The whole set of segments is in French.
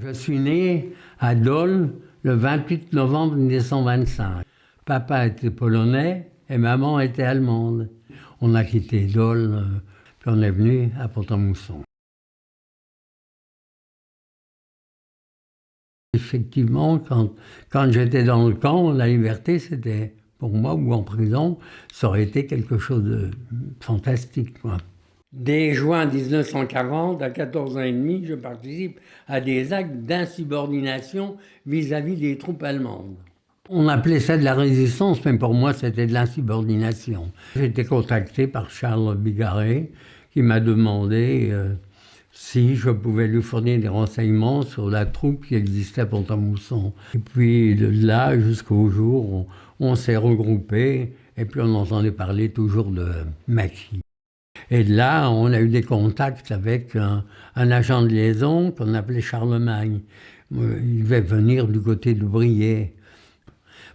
Je suis né à Dole le 28 novembre 1925. Papa était polonais et maman était allemande. On a quitté Dole, puis on est venu à Pont-à-Mousson. Effectivement, quand j'étais dans le camp, la liberté, c'était, pour moi, ou en prison, ça aurait été quelque chose de fantastique, quoi. Dès juin 1940, à 14 ans et demi, je participe à des actes d'insubordination vis-à-vis des troupes allemandes. On appelait ça de la résistance, mais pour moi, c'était de l'insubordination. J'ai été contacté par Charles Bigarré, qui m'a demandé si je pouvais lui fournir des renseignements sur la troupe qui existait à Pont-à-Mousson. Et puis de là jusqu'au jour où on s'est regroupés, et puis on entendait parler toujours de Maquis. Et de là, on a eu des contacts avec un agent de liaison qu'on appelait Charlemagne. Il devait venir du côté de Briey,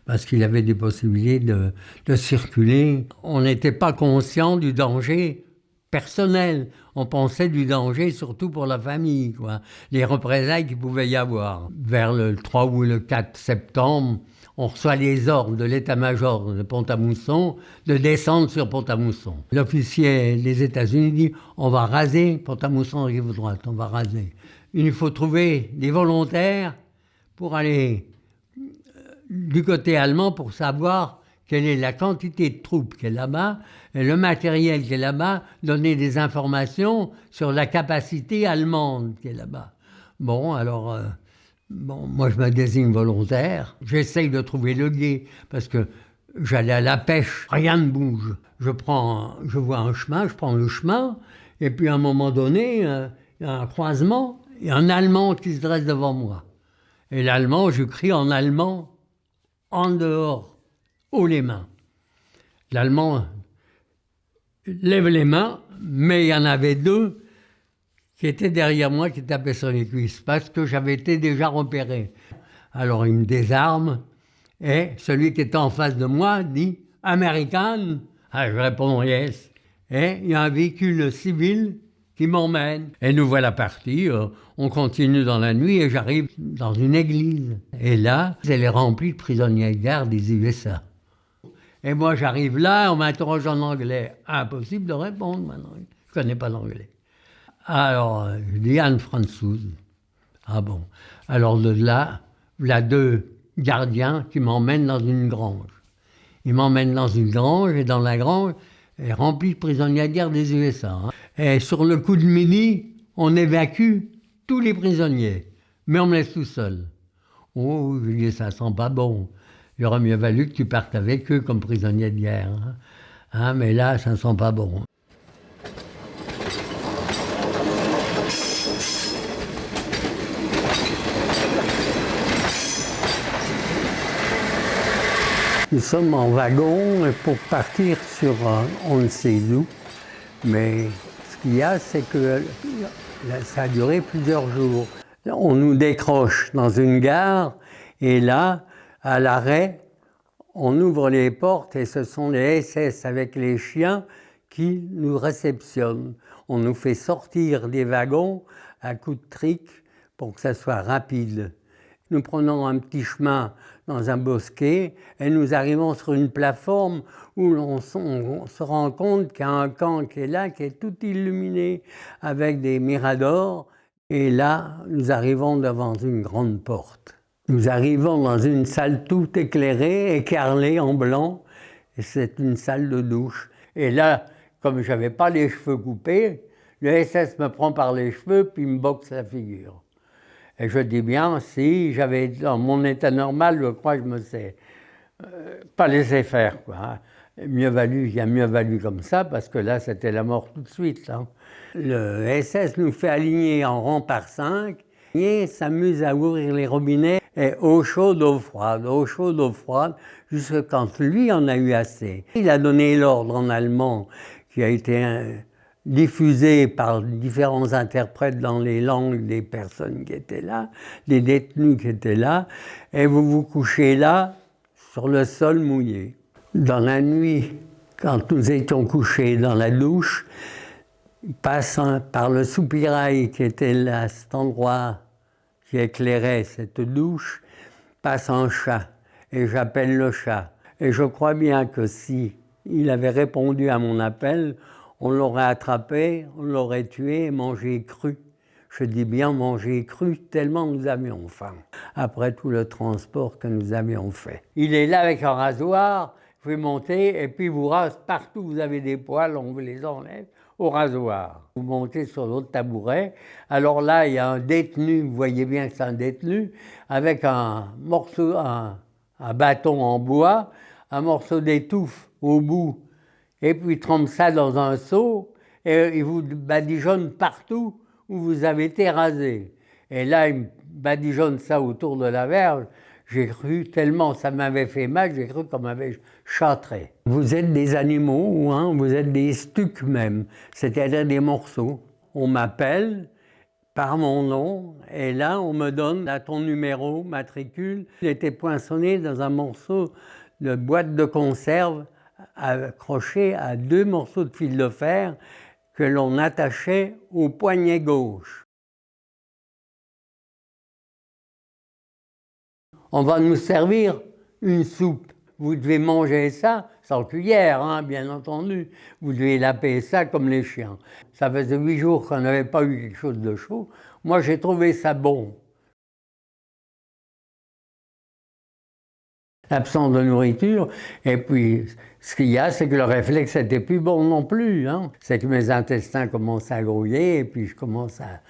parce qu'il avait des possibilités de circuler. On n'était pas conscient du danger personnel. On pensait du danger surtout pour la famille, quoi. Les représailles qu'il pouvait y avoir. Vers le 3 ou le 4 septembre, on reçoit les ordres de l'état-major de Pont-à-Mousson de descendre sur Pont-à-Mousson. L'officier des États-Unis dit « On va raser Pont-à-Mousson rive droite, on va raser. Il faut trouver des volontaires pour aller du côté allemand pour savoir quelle est la quantité de troupes qui est là-bas et le matériel qui est là-bas, donner des informations sur la capacité allemande qui est là-bas. » Bon, alors... moi, je me désigne volontaire. J'essaye de trouver le gué parce que j'allais à la pêche, rien ne bouge. Je vois un chemin, je prends le chemin, et puis à un moment donné, il y a un croisement, il y a un Allemand qui se dresse devant moi. Et l'Allemand, je crie en allemand, en dehors, haut les mains. L'Allemand lève les mains, mais il y en avait deux qui était derrière moi, qui tapait sur les cuisses, parce que j'avais été déjà repéré. Alors il me désarme, et celui qui était en face de moi dit « American ?» Ah, je réponds « Yes ». Et il y a un véhicule civil qui m'emmène. Et nous voilà partis, on continue dans la nuit, et j'arrive dans une église. Et là, elle est remplie de prisonniers de guerre des USA. Et moi j'arrive là, on m'interroge en anglais. Impossible de répondre maintenant, je ne connais pas l'anglais. Alors, je dis Anne Françoise. Ah bon. Alors de là, il y a deux gardiens qui m'emmènent dans une grange. Ils m'emmènent dans une grange, et dans la grange est remplie de prisonniers de guerre des USA. Hein. Et sur le coup de midi, on évacue tous les prisonniers, mais on me laisse tout seul. Oh, je dis, ça sent pas bon. Il aurait mieux valu que tu partes avec eux comme prisonnier de guerre. Hein, mais là, ça sent pas bon. Nous sommes en wagon pour partir sur on ne sait où, mais ce qu'il y a, c'est que ça a duré plusieurs jours. On nous décroche dans une gare, et là, à l'arrêt, on ouvre les portes et ce sont les SS avec les chiens qui nous réceptionnent. On nous fait sortir des wagons à coups de trique pour que ça soit rapide. Nous prenons un petit chemin dans un bosquet et nous arrivons sur une plateforme où on se rend compte qu'il y a un camp qui est là, qui est tout illuminé avec des miradors. Et là, nous arrivons devant une grande porte. Nous arrivons dans une salle tout éclairée, écarlée en blanc, et c'est une salle de douche. Et là, comme je n'avais pas les cheveux coupés, le SS me prend par les cheveux puis me boxe la figure. Et je dis bien, si j'avais dans mon état normal, je crois que je me sais pas laissé faire, quoi. Il a mieux valu comme ça, parce que là, c'était la mort tout de suite. Hein. Le SS nous fait aligner en rang par 5, et s'amuse à ouvrir les robinets, et eau chaude, eau froide, jusqu'à quand lui en a eu assez. Il a donné l'ordre en allemand, qui a été diffusé par différents interprètes dans les langues des personnes qui étaient là, des détenus qui étaient là, et vous vous couchez là, sur le sol mouillé. Dans la nuit, quand nous étions couchés dans la douche, passant par le soupirail qui était là, à cet endroit qui éclairait cette douche passe un chat, et j'appelle le chat. Et je crois bien que si il avait répondu à mon appel, on l'aurait attrapé, on l'aurait tué et mangé cru. Je dis bien manger cru, tellement nous avions faim, après tout le transport que nous avions fait. Il est là avec un rasoir, vous pouvez monter, et puis vous rase partout, vous avez des poils, on vous les enlève au rasoir. Vous montez sur l'autre tabouret, alors là, il y a un détenu, vous voyez bien que c'est un détenu, avec un morceau, un bâton en bois, un morceau d'étouffe au bout, et puis il trempe ça dans un seau, et il vous badigeonne partout où vous avez été rasé. Et là, il me badigeonne ça autour de la verge. J'ai cru, tellement ça m'avait fait mal, j'ai cru qu'on m'avait châtré. Vous êtes des animaux, hein, vous êtes des stucs même, c'est-à-dire des morceaux. On m'appelle par mon nom, et là, on me donne là, ton numéro, matricule. Il était poinçonné dans un morceau de boîte de conserve accroché à 2 morceaux de fil de fer que l'on attachait au poignet gauche. On va nous servir une soupe. Vous devez manger ça sans cuillère, hein, bien entendu. Vous devez laper ça comme les chiens. Ça faisait 8 jours qu'on n'avait pas eu quelque chose de chaud. Moi, j'ai trouvé ça bon. L'absence de nourriture, et puis ce qu'il y a, c'est que le réflexe n'était plus bon non plus. Hein. C'est que mes intestins commencent à grouiller, et puis je commence à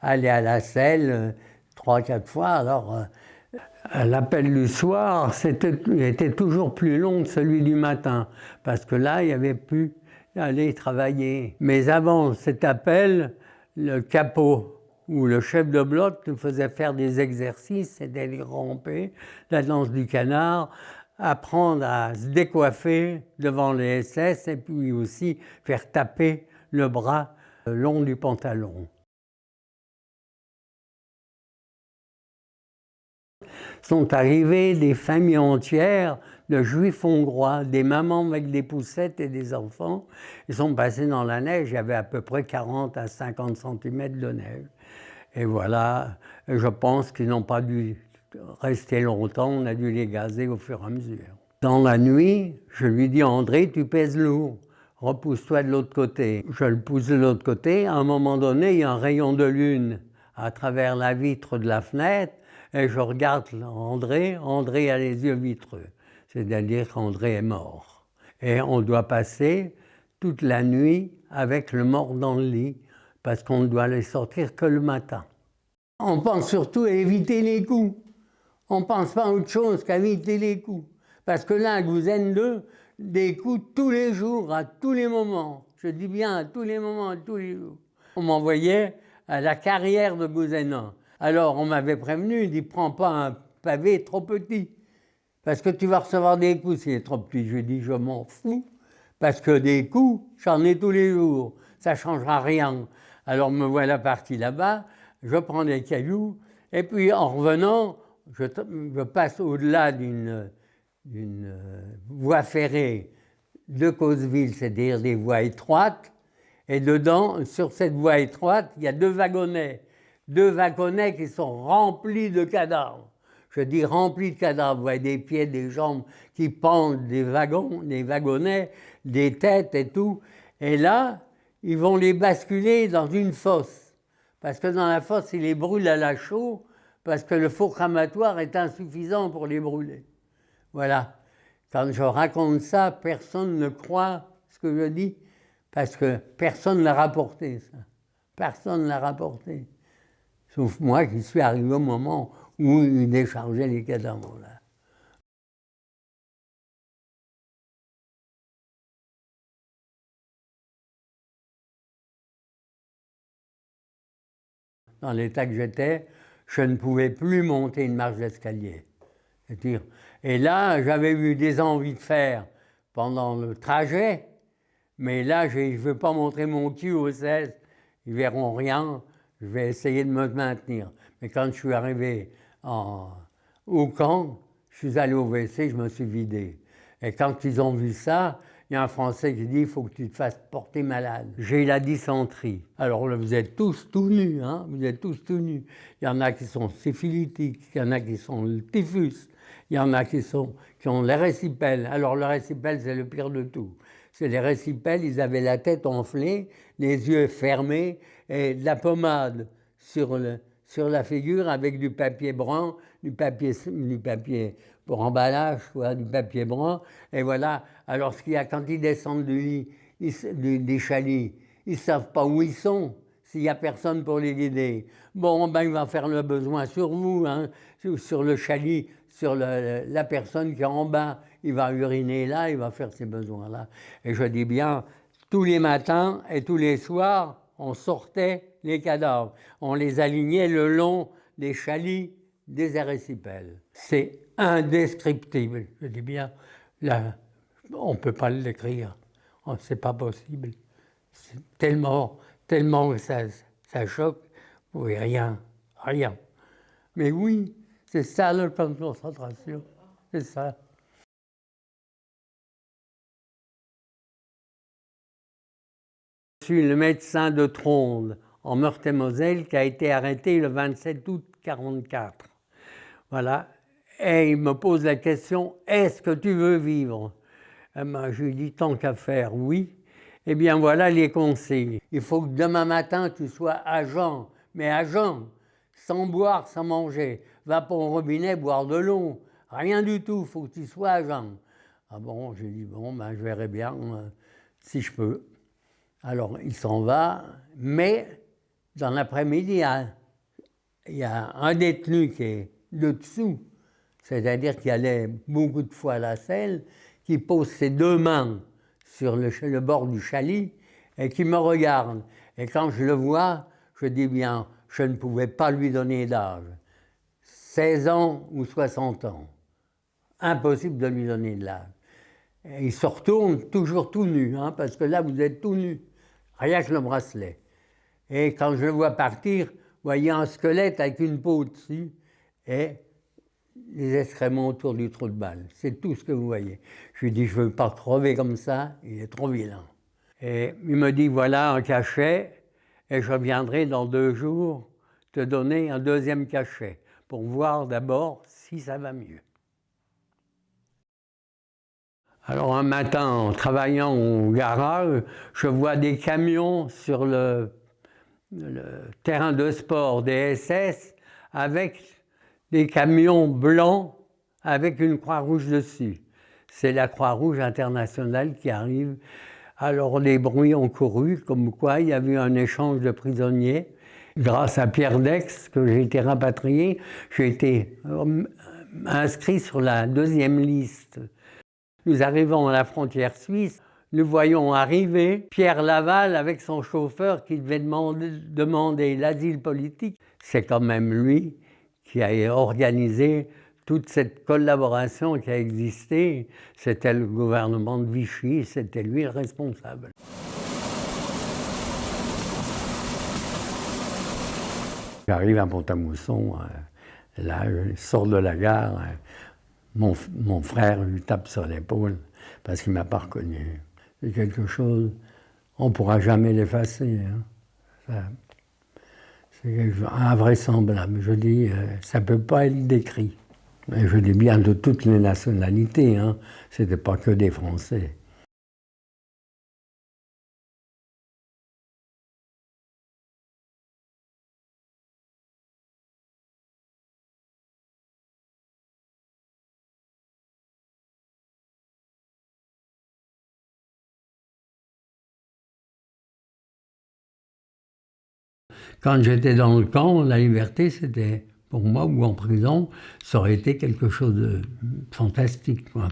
aller à la selle 3-4 fois. Alors, l'appel du soir était toujours plus long que celui du matin, parce que là, il n'y avait plus aller travailler. Mais avant cet appel, le capot où le chef de bloc nous faisait faire des exercices, c'était aller ramper, la danse du canard, apprendre à se décoiffer devant les SS et puis aussi faire taper le bras le long du pantalon. Sont arrivées des familles entières de juifs hongrois, des mamans avec des poussettes et des enfants. Ils sont passés dans la neige, il y avait à peu près 40 à 50 cm de neige. Et voilà, je pense qu'ils n'ont pas dû rester longtemps, on a dû les gazer au fur et à mesure. Dans la nuit, je lui dis « André, tu pèses lourd, repousse-toi de l'autre côté ». Je le pousse de l'autre côté, à un moment donné, il y a un rayon de lune à travers la vitre de la fenêtre, et je regarde André, André a les yeux vitreux, c'est-à-dire qu'André est mort. Et on doit passer toute la nuit avec le mort dans le lit, parce qu'on ne doit les sortir que le matin. On pense surtout à éviter les coups. On ne pense pas à autre chose qu'à éviter les coups. Parce que là, à Gouzen 2, des coups tous les jours, à tous les moments. Je dis bien à tous les moments, à tous les jours. On m'envoyait à la carrière de Gouzen 1. Alors on m'avait prévenu, il dit « Prends pas un pavé trop petit, parce que tu vas recevoir des coups s'il est trop petit. » Je dis « Je m'en fous, parce que des coups, j'en ai tous les jours. Ça ne changera rien. » Alors me voilà parti là-bas, je prends des cailloux, et puis en revenant, je passe au-delà d'une voie ferrée de Causeville, c'est-à-dire des voies étroites, et dedans, sur cette voie étroite, il y a 2 wagonnets. 2 wagonnets qui sont remplis de cadavres. Je dis remplis de cadavres, vous voyez des pieds, des jambes qui pendent des wagons, des wagonnets, des têtes et tout. Et là, ils vont les basculer dans une fosse. Parce que dans la fosse, ils les brûlent à la chaux, parce que le four cramatoire est insuffisant pour les brûler. Voilà. Quand je raconte ça, personne ne croit ce que je dis, parce que personne ne l'a rapporté, ça. Personne ne l'a rapporté. Sauf moi qui suis arrivé au moment où ils déchargeaient les cadavres, là. Dans l'état que j'étais, je ne pouvais plus monter une marche d'escalier. Et là, j'avais eu des envies de faire pendant le trajet, mais là, je ne veux pas montrer mon cul aux 16, ils ne verront rien, je vais essayer de me maintenir. Mais quand je suis arrivé au camp, je suis allé au WC, je me suis vidé. Et quand ils ont vu ça, il y a un Français qui dit, il faut que tu te fasses porter malade. J'ai la dysenterie. Alors là, vous êtes tous tout nus, hein, vous êtes tous tout nus. Il y en a qui sont syphilitiques, il y en a qui sont le typhus, il y en a qui ont les récipelles. Alors le récipelle, c'est le pire de tout. C'est les récipelles, ils avaient la tête enflée, les yeux fermés et de la pommade sur la figure avec du papier brun, du papier pour emballage, quoi, du papier brun. Et voilà. Alors, ce qu'il y a, quand ils descendent du lit, des chalets, ils ne savent pas où ils sont, s'il n'y a personne pour les guider. Bon, ben, il va faire le besoin sur vous, hein, sur le chalet, sur la personne qui est en bas. Il va uriner là, il va faire ses besoins là. Et je dis bien, tous les matins et tous les soirs, on sortait les cadavres. On les alignait le long des chalets des récipelles. C'est indescriptible. Je dis bien, là, on ne peut pas le décrire. C'est pas possible. C'est tellement que ça choque, vous voyez rien. Mais oui, c'est ça le camp de concentration. C'est ça. Je suis le médecin de Tronde, en Meurthe-et-Moselle, qui a été arrêté le 27 août 1944. Voilà. Et il me pose la question, est-ce que tu veux vivre? Eh ben, je lui dis, tant qu'à faire, oui. Eh bien, voilà les conseils. Il faut que demain matin, tu sois à jeun, mais à jeun, sans boire, sans manger. Va pour un robinet boire de l'eau. Rien du tout, il faut que tu sois à jeun. Ah bon, j'ai dit, bon, ben, je verrai bien si je peux. Alors, il s'en va, mais dans l'après-midi, il y a un détenu qui est de dessous, c'est-à-dire qui allait beaucoup de fois à la selle, qui pose ses deux mains sur le bord du chalet et qui me regarde. Et quand je le vois, je dis bien, je ne pouvais pas lui donner d'âge. 16 ans ou 60 ans. Impossible de lui donner de l'âge. Et il se retourne toujours tout nu, hein, parce que là, vous êtes tout nu. Rien que le bracelet. Et quand je le vois partir, vous voyez un squelette avec une peau dessus et les excréments autour du trou de balle. C'est tout ce que vous voyez. Je lui dis, je ne veux pas crever comme ça, il est trop vilain. Et il me dit, voilà un cachet, et je reviendrai dans 2 jours te donner un deuxième cachet, pour voir d'abord si ça va mieux. Alors un matin, en travaillant au garage, je vois des camions sur le terrain de sport des SS avec des camions blancs avec une Croix-Rouge dessus. C'est la Croix-Rouge internationale qui arrive. Alors les bruits ont couru, comme quoi il y avait eu un échange de prisonniers. Grâce à Pierre Dex, que j'ai été rapatrié, j'ai été inscrit sur la 2e liste. Nous arrivons à la frontière suisse, nous voyons arriver Pierre Laval avec son chauffeur qui devait demander l'asile politique. C'est quand même lui qui a organisé toute cette collaboration qui a existé. C'était le gouvernement de Vichy, c'était lui le responsable. J'arrive à Pont-à-Mousson, là, je sors de la gare. Mon frère lui tape sur l'épaule parce qu'il ne m'a pas reconnu. C'est quelque chose, on ne pourra jamais l'effacer. Hein. C'est invraisemblable. Je dis, ça ne peut pas être décrit. Et je dis bien de toutes les nationalités, hein. Ce n'était pas que des Français. Quand j'étais dans le camp, la liberté, c'était, pour moi, ou en prison, ça aurait été quelque chose de fantastique, quoi.